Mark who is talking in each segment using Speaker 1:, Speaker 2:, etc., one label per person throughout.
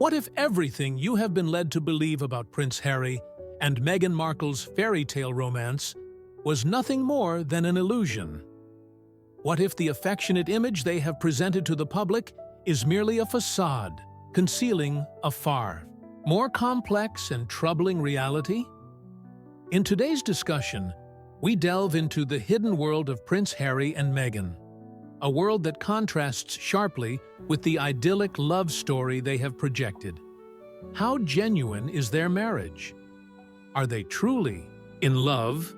Speaker 1: What if everything you have been led to believe about Prince Harry and Meghan Markle's fairy tale romance was nothing more than an illusion? What if the affectionate image they have presented to the public is merely a facade, concealing a far more complex and troubling reality? In today's discussion, we delve into the hidden world of Prince Harry and Meghan, a world that contrasts sharply with the idyllic love story they have projected. How genuine is their marriage? Are they truly in love?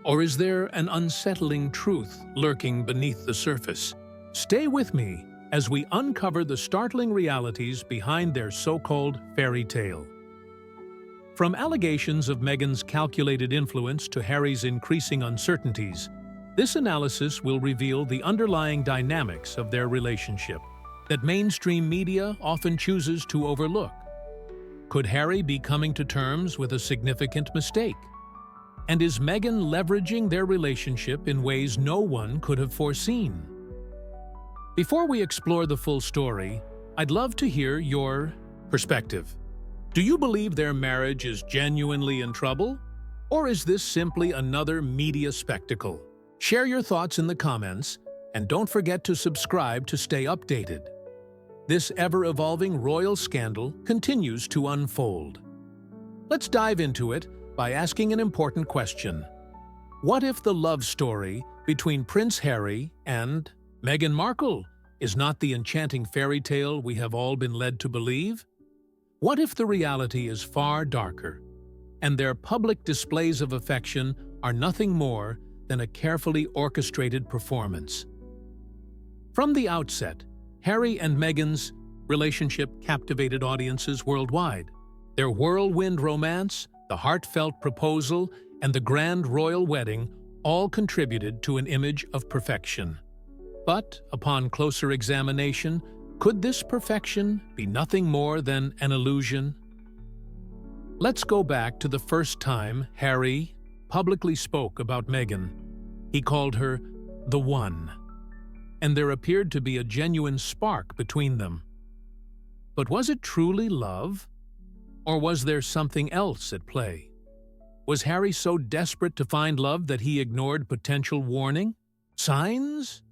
Speaker 1: Or is there an unsettling truth lurking beneath the surface? Stay with me as we uncover the startling realities behind their so-called fairy tale. From allegations of Meghan's calculated influence to Harry's increasing uncertainties, this analysis will reveal the underlying dynamics of their relationship that mainstream media often chooses to overlook. Could Harry be coming to terms with a significant mistake? And is Meghan leveraging their relationship in ways no one could have foreseen? Before we explore the full story, I'd love to hear your perspective. Do you believe their marriage is genuinely in trouble? Or is this simply another media spectacle? Share your thoughts in the comments, and don't forget to subscribe to stay updated. This ever-evolving royal scandal continues to unfold. Let's dive into it by asking an important question. What if the love story between Prince Harry and Meghan Markle is not the enchanting fairy tale we have all been led to believe? What if the reality is far darker, and their public displays of affection are nothing more than a carefully orchestrated performance? From the outset, Harry and Meghan's relationship captivated audiences worldwide. Their whirlwind romance, the heartfelt proposal, and the grand royal wedding all contributed to an image of perfection. But, upon closer examination, could this perfection be nothing more than an illusion? Let's go back to the first time Harry publicly spoke about Meghan. He called her the one, and there appeared to be a genuine spark between them. But was it truly love? Or was there something else at play? Was Harry so desperate to find love that he ignored potential warning signs?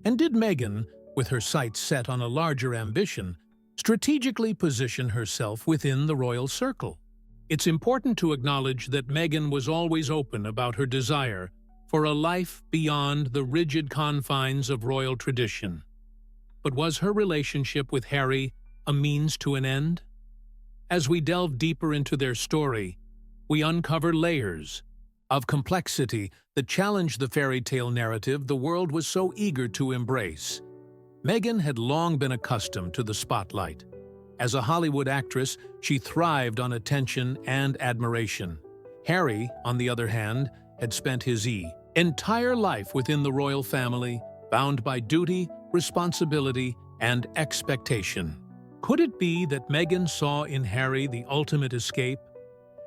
Speaker 1: And did Meghan, with her sights set on a larger ambition, strategically position herself within the royal circle? It's important to acknowledge that Meghan was always open about her desire for a life beyond the rigid confines of royal tradition. But was her relationship with Harry a means to an end? As we delve deeper into their story, we uncover layers of complexity that challenge the fairy tale narrative the world was so eager to embrace. Meghan had long been accustomed to the spotlight. As a Hollywood actress, she thrived on attention and admiration. Harry, on the other hand, had spent his entire life within the royal family, bound by duty, responsibility, and expectation. Could it be that Meghan saw in Harry the ultimate escape,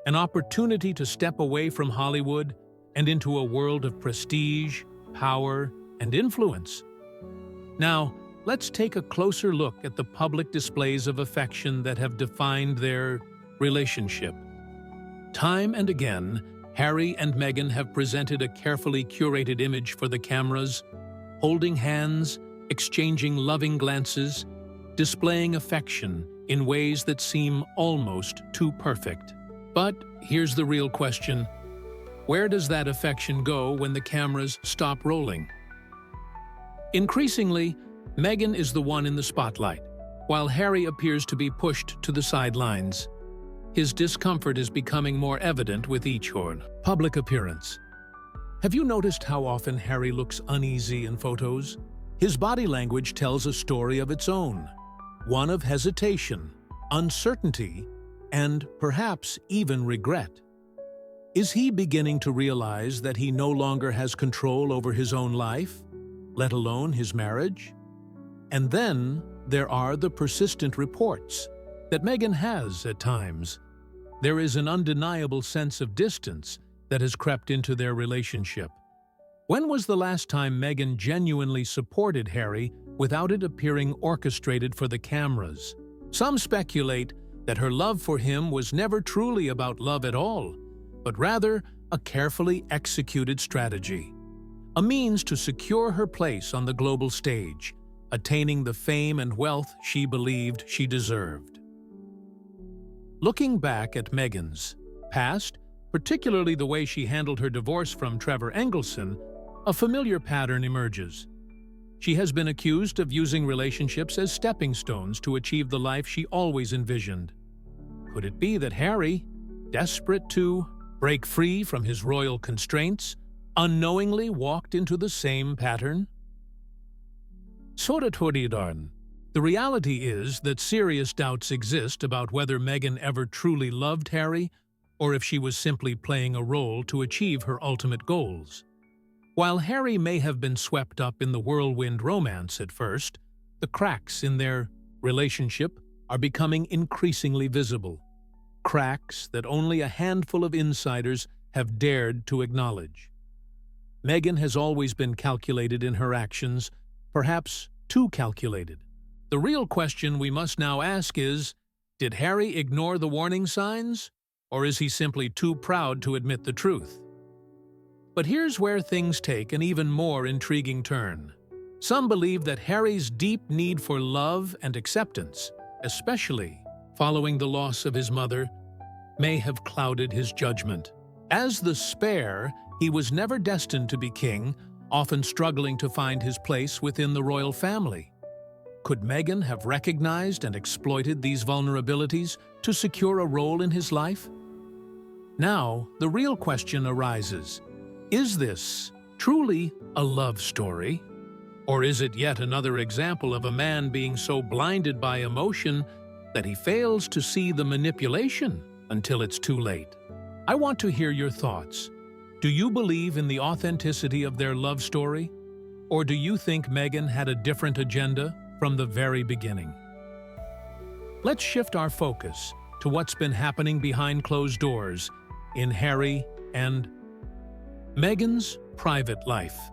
Speaker 1: an opportunity to step away from Hollywood and into a world of prestige, power, and influence? Now, let's take a closer look at the public displays of affection that have defined their relationship. Time and again, Harry and Meghan have presented a carefully curated image for the cameras, holding hands, exchanging loving glances, displaying affection in ways that seem almost too perfect. But here's the real question. Where does that affection go when the cameras stop rolling? Increasingly, Meghan is the one in the spotlight, while Harry appears to be pushed to the sidelines. His discomfort is becoming more evident with each public appearance. Have you noticed how often Harry looks uneasy in photos? His body language tells a story of its own, one of hesitation, uncertainty, and perhaps even regret. Is he beginning to realize that he no longer has control over his own life, let alone his marriage? And then there are the persistent reports that Meghan has at times. There is an undeniable sense of distance that has crept into their relationship. When was the last time Meghan genuinely supported Harry without it appearing orchestrated for the cameras? Some speculate that her love for him was never truly about love at all, but rather a carefully executed strategy, a means to secure her place on the global stage, attaining the fame and wealth she believed she deserved. Looking back at Meghan's past, particularly the way she handled her divorce from Trevor Engelson, a familiar pattern emerges. She has been accused of using relationships as stepping stones to achieve the life she always envisioned. Could it be that Harry, desperate to break free from his royal constraints, unknowingly walked into the same pattern? The reality is that serious doubts exist about whether Meghan ever truly loved Harry or if she was simply playing a role to achieve her ultimate goals. While Harry may have been swept up in the whirlwind romance at first, the cracks in their relationship are becoming increasingly visible. Cracks that only a handful of insiders have dared to acknowledge. Meghan has always been calculated in her actions, perhaps too calculated. The real question we must now ask is, did Harry ignore the warning signs, or is he simply too proud to admit the truth? But here's where things take an even more intriguing turn. Some believe that Harry's deep need for love and acceptance, especially following the loss of his mother, may have clouded his judgment. As the spare, he was never destined to be king, often struggling to find his place within the royal family. Could Meghan have recognized and exploited these vulnerabilities to secure a role in his life? Now, the real question arises. Is this truly a love story? Or is it yet another example of a man being so blinded by emotion that he fails to see the manipulation until it's too late? I want to hear your thoughts. Do you believe in the authenticity of their love story? Or do you think Meghan had a different agenda from the very beginning? Let's shift our focus to what's been happening behind closed doors in Harry and Meghan's private life.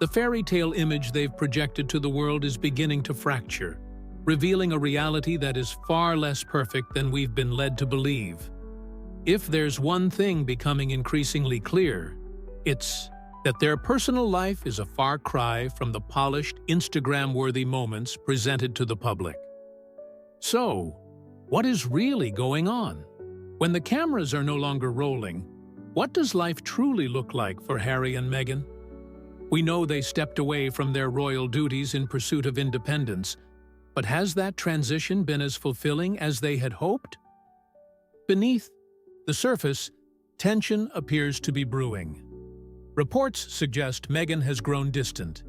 Speaker 1: The fairy tale image they've projected to the world is beginning to fracture, revealing a reality that is far less perfect than we've been led to believe. If there's one thing becoming increasingly clear, it's that their personal life is a far cry from the polished, Instagram-worthy moments presented to the public. So, what is really going on? When the cameras are no longer rolling, what does life truly look like for Harry and Meghan? We know they stepped away from their royal duties in pursuit of independence, but has that transition been as fulfilling as they had hoped? Beneath the surface, tension appears to be brewing. Reports suggest Meghan has grown distant.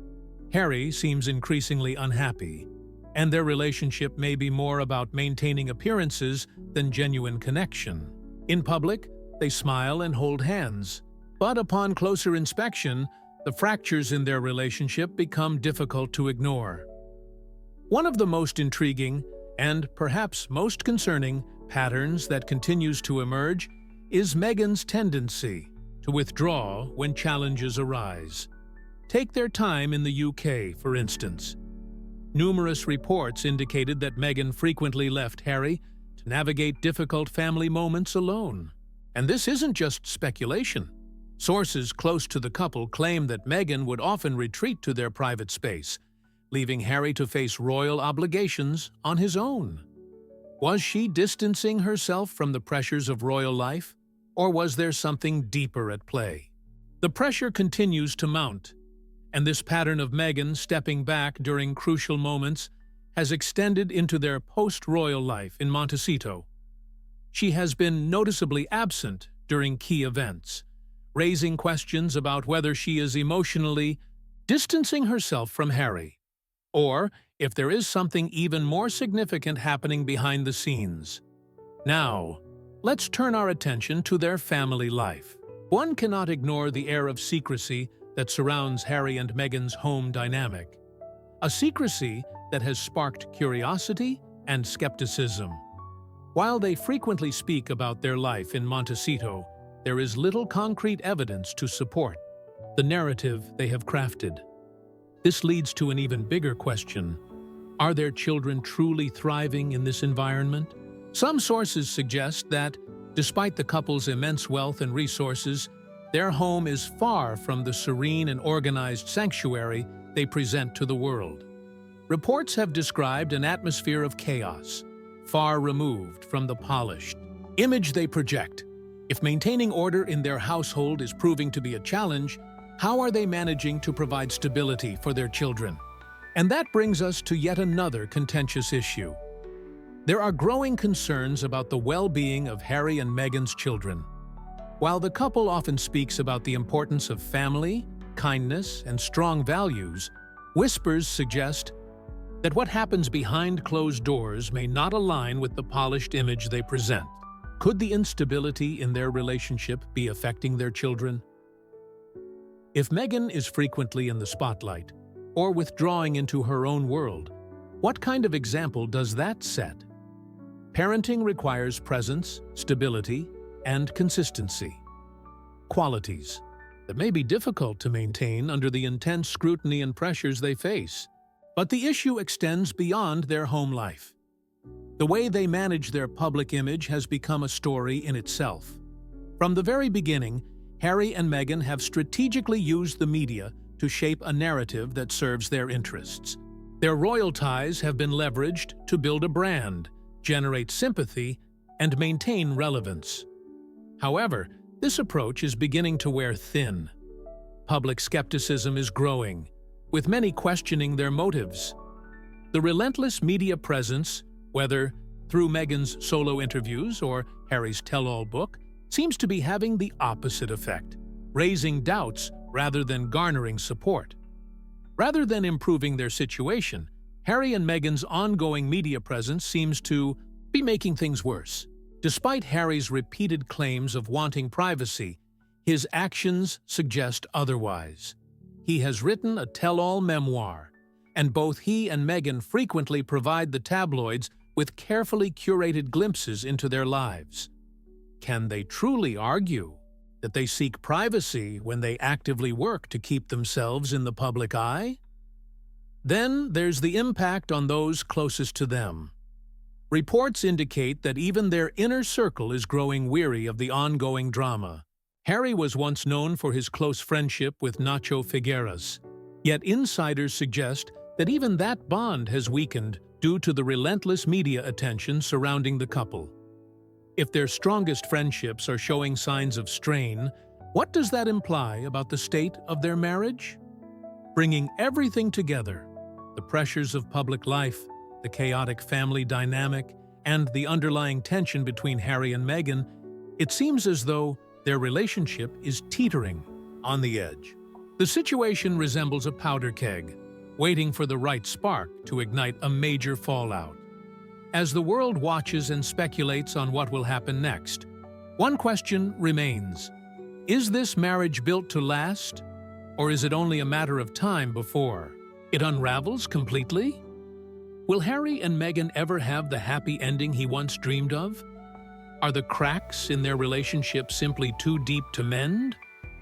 Speaker 1: Harry seems increasingly unhappy, and their relationship may be more about maintaining appearances than genuine connection. In public, they smile and hold hands, but upon closer inspection, the fractures in their relationship become difficult to ignore. One of the most intriguing, and perhaps most concerning, patterns that continues to emerge is Meghan's tendency to withdraw when challenges arise. Take their time in the UK, for instance. Numerous reports indicated that Meghan frequently left Harry to navigate difficult family moments alone. And this isn't just speculation. Sources close to the couple claim that Meghan would often retreat to their private space, leaving Harry to face royal obligations on his own. Was she distancing herself from the pressures of royal life, or was there something deeper at play? The pressure continues to mount, and this pattern of Meghan stepping back during crucial moments has extended into their post-royal life in Montecito. She has been noticeably absent during key events, raising questions about whether she is emotionally distancing herself from Harry, or if there is something even more significant happening behind the scenes. Now, let's turn our attention to their family life. One cannot ignore the air of secrecy that surrounds Harry and Meghan's home dynamic, a secrecy that has sparked curiosity and skepticism. While they frequently speak about their life in Montecito, there is little concrete evidence to support the narrative they have crafted. This leads to an even bigger question. Are their children truly thriving in this environment? Some sources suggest that, despite the couple's immense wealth and resources, their home is far from the serene and organized sanctuary they present to the world. Reports have described an atmosphere of chaos, far removed from the polished image they project. If maintaining order in their household is proving to be a challenge, how are they managing to provide stability for their children? And that brings us to yet another contentious issue. There are growing concerns about the well-being of Harry and Meghan's children. While the couple often speaks about the importance of family, kindness, and strong values, whispers suggest that what happens behind closed doors may not align with the polished image they present. Could the instability in their relationship be affecting their children? If Meghan is frequently in the spotlight, or withdrawing into her own world, what kind of example does that set? Parenting requires presence, stability, and consistency. Qualities that may be difficult to maintain under the intense scrutiny and pressures they face. But the issue extends beyond their home life. The way they manage their public image has become a story in itself. From the very beginning, Harry and Meghan have strategically used the media to shape a narrative that serves their interests. Their royal ties have been leveraged to build a brand, generate sympathy, and maintain relevance. However, this approach is beginning to wear thin. Public skepticism is growing, with many questioning their motives. The relentless media presence, whether through Meghan's solo interviews or Harry's tell-all book, seems to be having the opposite effect, raising doubts rather than garnering support. Rather than improving their situation, Harry and Meghan's ongoing media presence seems to be making things worse. Despite Harry's repeated claims of wanting privacy, his actions suggest otherwise. He has written a tell-all memoir, and both he and Meghan frequently provide the tabloids with carefully curated glimpses into their lives. Can they truly argue that they seek privacy when they actively work to keep themselves in the public eye? Then there's the impact on those closest to them. Reports indicate that even their inner circle is growing weary of the ongoing drama. Harry was once known for his close friendship with Nacho Figueras, yet insiders suggest that even that bond has weakened due to the relentless media attention surrounding the couple. If their strongest friendships are showing signs of strain, what does that imply about the state of their marriage? Bringing everything together, the pressures of public life, the chaotic family dynamic, and the underlying tension between Harry and Meghan, it seems as though their relationship is teetering on the edge. The situation resembles a powder keg, waiting for the right spark to ignite a major fallout. As the world watches and speculates on what will happen next, one question remains. Is this marriage built to last, or is it only a matter of time before it unravels completely? Will Harry and Meghan ever have the happy ending he once dreamed of? Are the cracks in their relationship simply too deep to mend?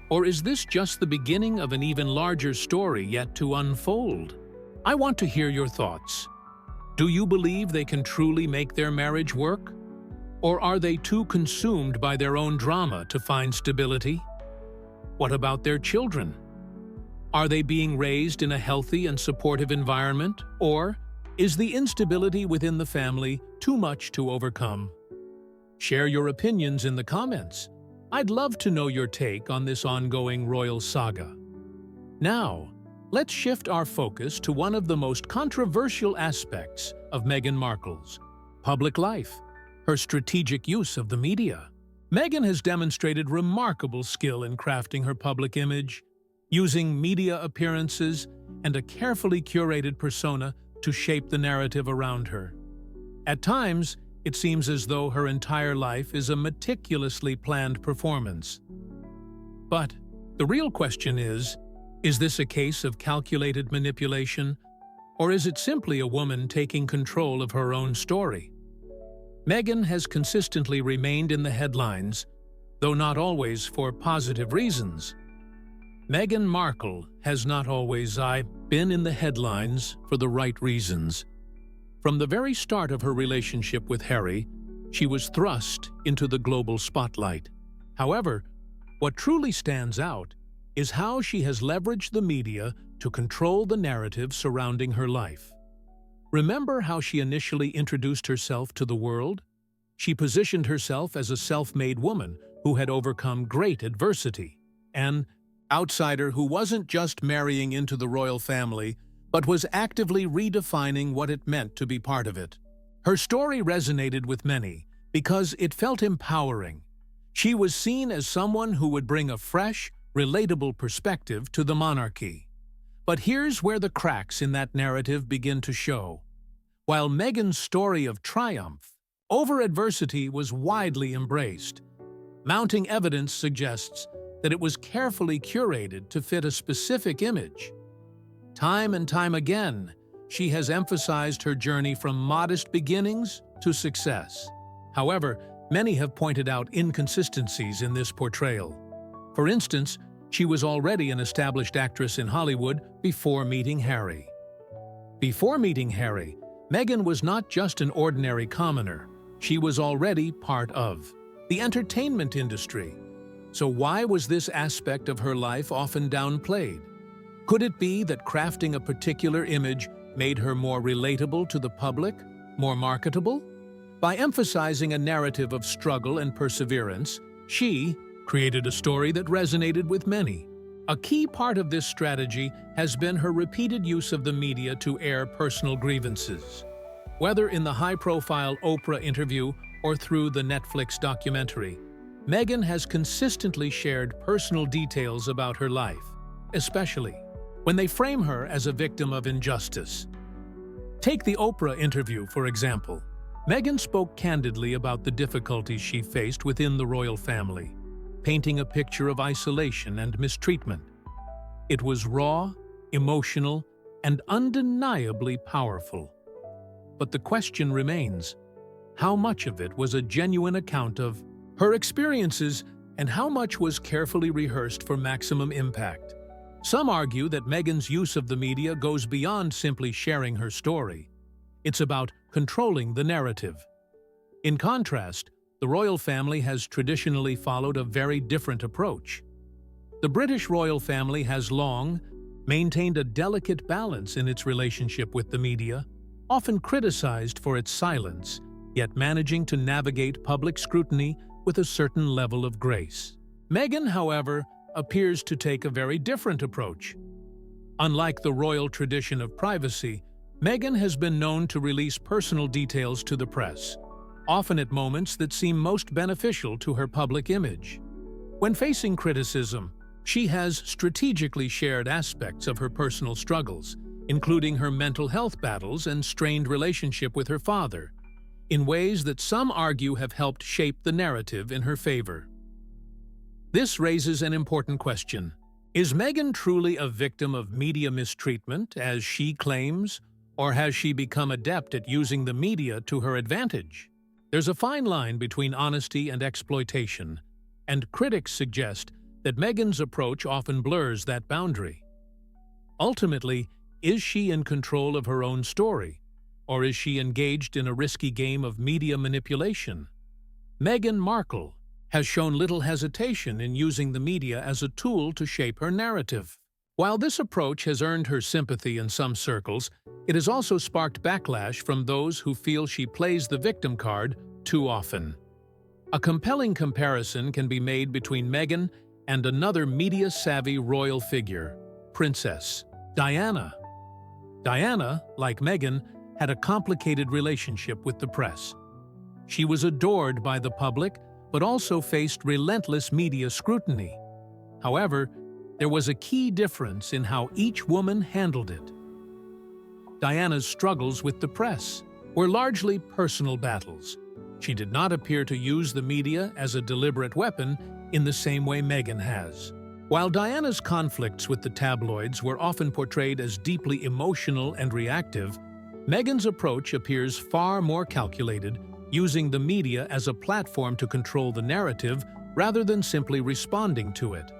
Speaker 1: Or is this just the beginning of an even larger story yet to unfold? I want to hear your thoughts. Do you believe they can truly make their marriage work? Or are they too consumed by their own drama to find stability? What about their children? Are they being raised in a healthy and supportive environment? Or is the instability within the family too much to overcome? Share your opinions in the comments. I'd love to know your take on this ongoing royal saga. Now, let's shift our focus to one of the most controversial aspects of Meghan Markle's public life, her strategic use of the media. Meghan has demonstrated remarkable skill in crafting her public image, using media appearances and a carefully curated persona to shape the narrative around her. At times, it seems as though her entire life is a meticulously planned performance. But the real question is this a case of calculated manipulation, or is it simply a woman taking control of her own story? Meghan has consistently remained in the headlines, though not always for positive reasons. Meghan Markle has not always been in the headlines for the right reasons. From the very start of her relationship with Harry, she was thrust into the global spotlight. However, what truly stands out is how she has leveraged the media to control the narrative surrounding her life. Remember how she initially introduced herself to the world? She positioned herself as a self-made woman who had overcome great adversity, an outsider who wasn't just marrying into the royal family, but was actively redefining what it meant to be part of it. Her story resonated with many because it felt empowering. She was seen as someone who would bring a fresh, relatable perspective to the monarchy. But here's where the cracks in that narrative begin to show. While Meghan's story of triumph over adversity was widely embraced, mounting evidence suggests that it was carefully curated to fit a specific image. Time and time again, she has emphasized her journey from modest beginnings to success. However, many have pointed out inconsistencies in this portrayal. For instance, she was already an established actress in Hollywood before meeting Harry. Before meeting Harry, Meghan was not just an ordinary commoner. She was already part of the entertainment industry. So why was this aspect of her life often downplayed? Could it be that crafting a particular image made her more relatable to the public, more marketable? By emphasizing a narrative of struggle and perseverance, she created a story that resonated with many. A key part of this strategy has been her repeated use of the media to air personal grievances. Whether in the high-profile Oprah interview or through the Netflix documentary, Meghan has consistently shared personal details about her life, especially when they frame her as a victim of injustice. Take the Oprah interview, for example. Meghan spoke candidly about the difficulties she faced within the royal family, painting a picture of isolation and mistreatment. It was raw, emotional, and undeniably powerful. But the question remains, how much of it was a genuine account of her experiences and how much was carefully rehearsed for maximum impact? Some argue that Meghan's use of the media goes beyond simply sharing her story. It's about controlling the narrative. In contrast, the royal family has traditionally followed a very different approach. The British royal family has long maintained a delicate balance in its relationship with the media, often criticized for its silence, yet managing to navigate public scrutiny with a certain level of grace. Meghan, however, appears to take a very different approach. Unlike the royal tradition of privacy, Meghan has been known to release personal details to the press, often at moments that seem most beneficial to her public image. When facing criticism, she has strategically shared aspects of her personal struggles, including her mental health battles and strained relationship with her father, in ways that some argue have helped shape the narrative in her favor. This raises an important question. Is Meghan truly a victim of media mistreatment, as she claims, or has she become adept at using the media to her advantage? There's a fine line between honesty and exploitation, and critics suggest that Meghan's approach often blurs that boundary. Ultimately, is she in control of her own story, or is she engaged in a risky game of media manipulation? Meghan Markle has shown little hesitation in using the media as a tool to shape her narrative. While this approach has earned her sympathy in some circles, it has also sparked backlash from those who feel she plays the victim card too often. A compelling comparison can be made between Meghan and another media-savvy royal figure, Princess Diana. Diana, like Meghan, had a complicated relationship with the press. She was adored by the public, but also faced relentless media scrutiny. However, there was a key difference in how each woman handled it. Diana's struggles with the press were largely personal battles. She did not appear to use the media as a deliberate weapon in the same way Meghan has. While Diana's conflicts with the tabloids were often portrayed as deeply emotional and reactive, Meghan's approach appears far more calculated, using the media as a platform to control the narrative rather than simply responding to it.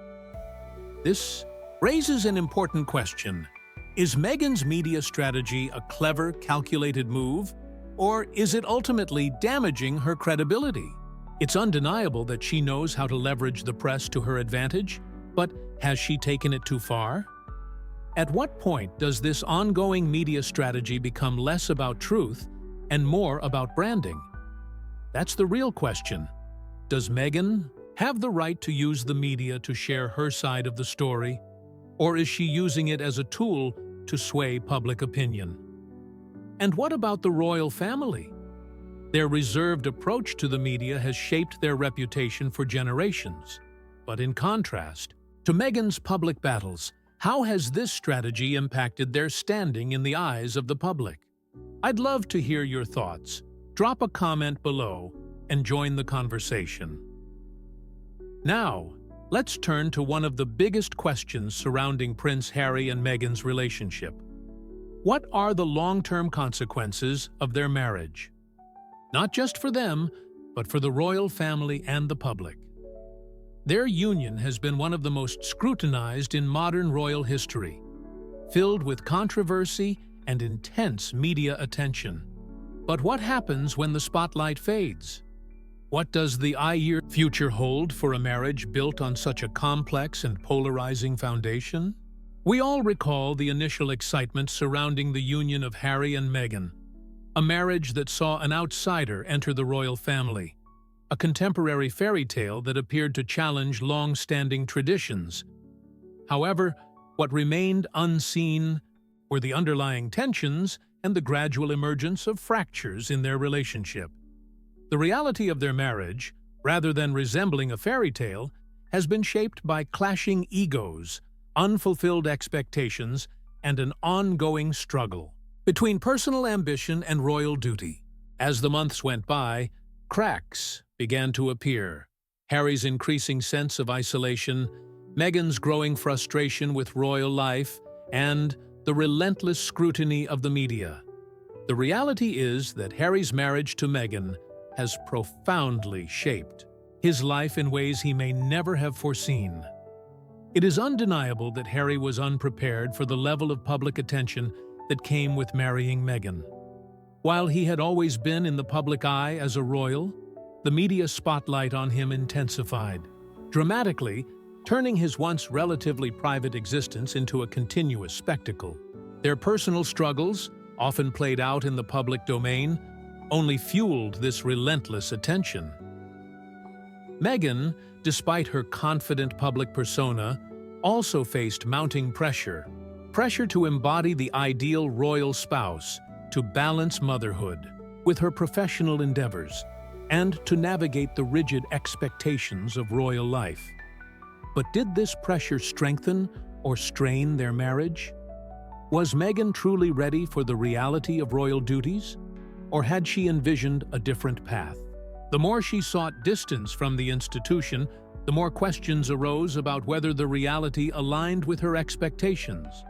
Speaker 1: This raises an important question. Is Meghan's media strategy a clever, calculated move, or is it ultimately damaging her credibility? It's undeniable that she knows how to leverage the press to her advantage, but has she taken it too far? At what point does this ongoing media strategy become less about truth and more about branding? That's the real question. Does Meghan have the right to use the media to share her side of the story, or is she using it as a tool to sway public opinion? And what about the royal family? Their reserved approach to the media has shaped their reputation for generations. But in contrast to Meghan's public battles, how has this strategy impacted their standing in the eyes of the public? I'd love to hear your thoughts. Drop a comment below and join the conversation. Now, let's turn to one of the biggest questions surrounding Prince Harry and Meghan's relationship. What are the long-term consequences of their marriage? Not just for them, but for the royal family and the public. Their union has been one of the most scrutinized in modern royal history, filled with controversy and intense media attention. But what happens when the spotlight fades? What does the future hold for a marriage built on such a complex and polarizing foundation? We all recall the initial excitement surrounding the union of Harry and Meghan, a marriage that saw an outsider enter the royal family, a contemporary fairy tale that appeared to challenge long-standing traditions. However, what remained unseen were the underlying tensions and the gradual emergence of fractures in their relationship. The reality of their marriage, rather than resembling a fairy tale, has been shaped by clashing egos, unfulfilled expectations, and an ongoing struggle between personal ambition and royal duty. As the months went by, cracks began to appear. Harry's increasing sense of isolation, Meghan's growing frustration with royal life, and the relentless scrutiny of the media. The reality is that Harry's marriage to Meghan has profoundly shaped his life in ways he may never have foreseen. It is undeniable that Harry was unprepared for the level of public attention that came with marrying Meghan. While he had always been in the public eye as a royal, the media spotlight on him intensified, dramatically turning his once relatively private existence into a continuous spectacle. Their personal struggles, often played out in the public domain, only fueled this relentless attention. Meghan, despite her confident public persona, also faced mounting pressure to embody the ideal royal spouse, to balance motherhood with her professional endeavors, and to navigate the rigid expectations of royal life. But did this pressure strengthen or strain their marriage? Was Meghan truly ready for the reality of royal duties, or had she envisioned a different path? The more she sought distance from the institution, the more questions arose about whether the reality aligned with her expectations.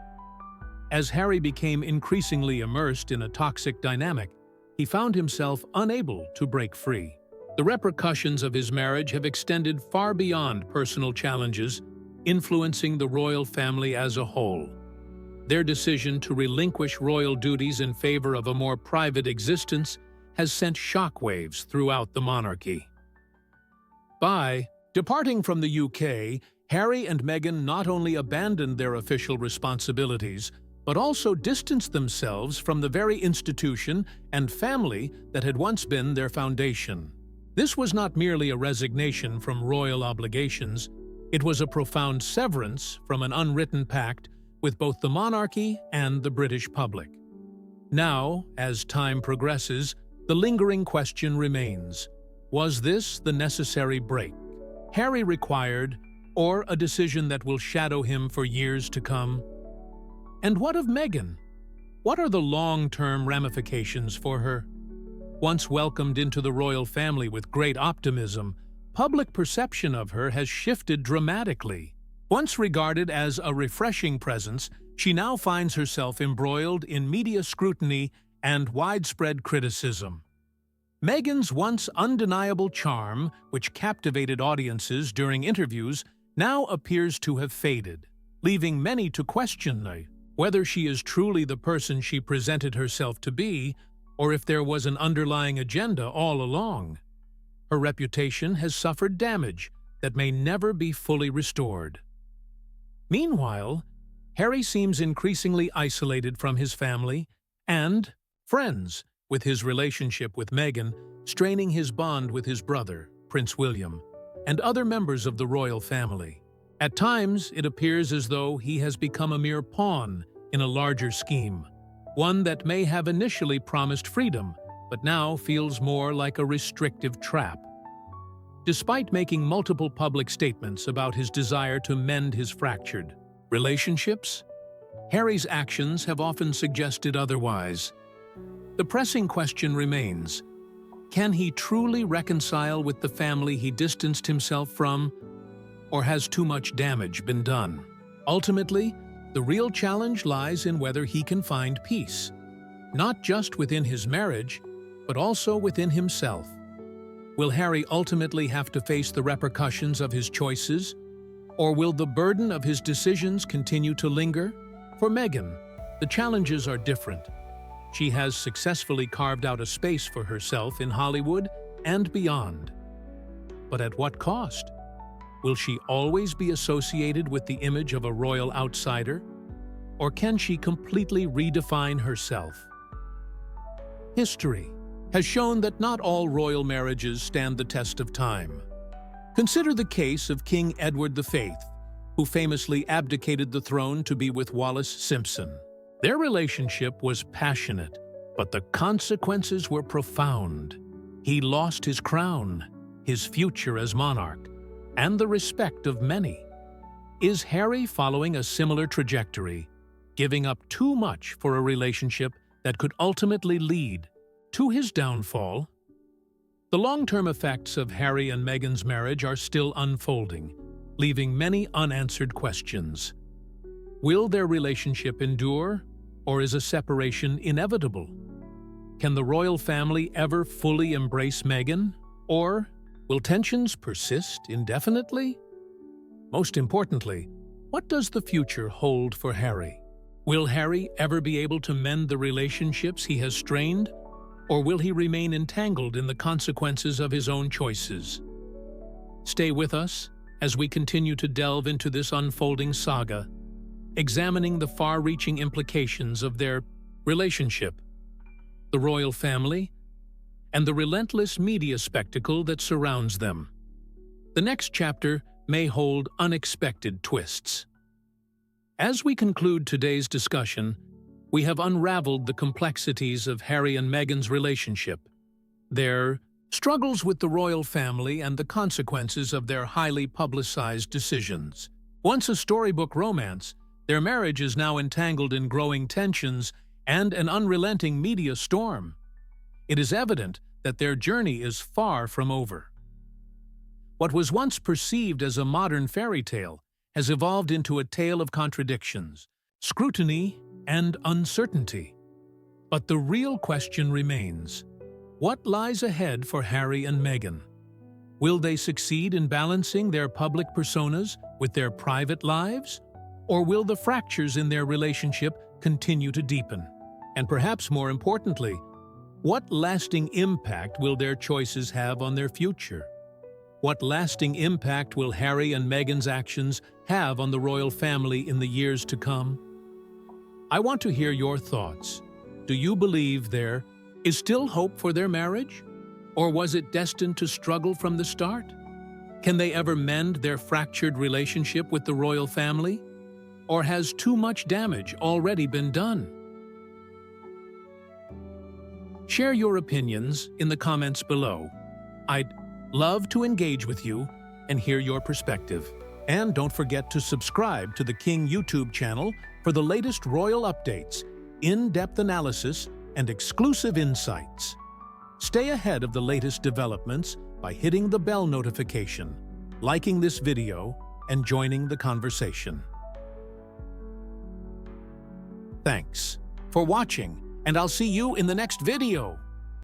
Speaker 1: As Harry became increasingly immersed in a toxic dynamic, he found himself unable to break free. The repercussions of his marriage have extended far beyond personal challenges, influencing the royal family as a whole. Their decision to relinquish royal duties in favor of a more private existence has sent shockwaves throughout the monarchy. By departing from the UK, Harry and Meghan not only abandoned their official responsibilities, but also distanced themselves from the very institution and family that had once been their foundation. This was not merely a resignation from royal obligations, it was a profound severance from an unwritten pact with both the monarchy and the British public. Now, as time progresses, the lingering question remains: was this the necessary break Harry required, or a decision that will shadow him for years to come? And what of Meghan? What are the long-term ramifications for her? Once welcomed into the royal family with great optimism, public perception of her has shifted dramatically. Once regarded as a refreshing presence, she now finds herself embroiled in media scrutiny and widespread criticism. Meghan's once undeniable charm, which captivated audiences during interviews, now appears to have faded, leaving many to question Whether she is truly the person she presented herself to be, or if there was an underlying agenda all along. Her reputation has suffered damage that may never be fully restored. Meanwhile, Harry seems increasingly isolated from his family and friends, with his relationship with Meghan straining his bond with his brother, Prince William, and other members of the royal family. At times, it appears as though he has become a mere pawn in a larger scheme, one that may have initially promised freedom, but now feels more like a restrictive trap. Despite making multiple public statements about his desire to mend his fractured relationships, Harry's actions have often suggested otherwise. The pressing question remains: can he truly reconcile with the family he distanced himself from, or has too much damage been done? Ultimately, the real challenge lies in whether he can find peace, not just within his marriage, but also within himself. Will Harry ultimately have to face the repercussions of his choices, or will the burden of his decisions continue to linger? For Meghan, the challenges are different. She has successfully carved out a space for herself in Hollywood and beyond. But at what cost? Will she always be associated with the image of a royal outsider? Or can she completely redefine herself? History has shown that not all royal marriages stand the test of time. Consider the case of King Edward V, who famously abdicated the throne to be with Wallis Simpson. Their relationship was passionate, but the consequences were profound. He lost his crown, his future as monarch, and the respect of many. Is Harry following a similar trajectory, giving up too much for a relationship that could ultimately lead to his downfall? The long-term effects of Harry and Meghan's marriage are still unfolding, leaving many unanswered questions. Will their relationship endure, or is a separation inevitable? Can the royal family ever fully embrace Meghan, or will tensions persist indefinitely? Most importantly, what does the future hold for Harry? Will Harry ever be able to mend the relationships he has strained, or will he remain entangled in the consequences of his own choices? Stay with us as we continue to delve into this unfolding saga, examining the far-reaching implications of their relationship, the royal family, and the relentless media spectacle that surrounds them. The next chapter may hold unexpected twists. As we conclude today's discussion, we have unraveled the complexities of Harry and Meghan's relationship, their struggles with the royal family, and the consequences of their highly publicized decisions. Once a storybook romance, their marriage is now entangled in growing tensions and an unrelenting media storm. It is evident that their journey is far from over. What was once perceived as a modern fairy tale has evolved into a tale of contradictions, scrutiny, and uncertainty. But the real question remains: what lies ahead for Harry and Meghan? Will they succeed in balancing their public personas with their private lives? Or will the fractures in their relationship continue to deepen? And perhaps more importantly, what lasting impact will their choices have on their future? What lasting impact will Harry and Meghan's actions have on the royal family in the years to come? I want to hear your thoughts. Do you believe there is still hope for their marriage? Or was it destined to struggle from the start? Can they ever mend their fractured relationship with the royal family? Or has too much damage already been done? Share your opinions in the comments below. I'd love to engage with you and hear your perspective. And don't forget to subscribe to the King YouTube channel for the latest royal updates, in-depth analysis, and exclusive insights. Stay ahead of the latest developments by hitting the bell notification, liking this video, and joining the conversation. Thanks for watching, and I'll see you in the next video.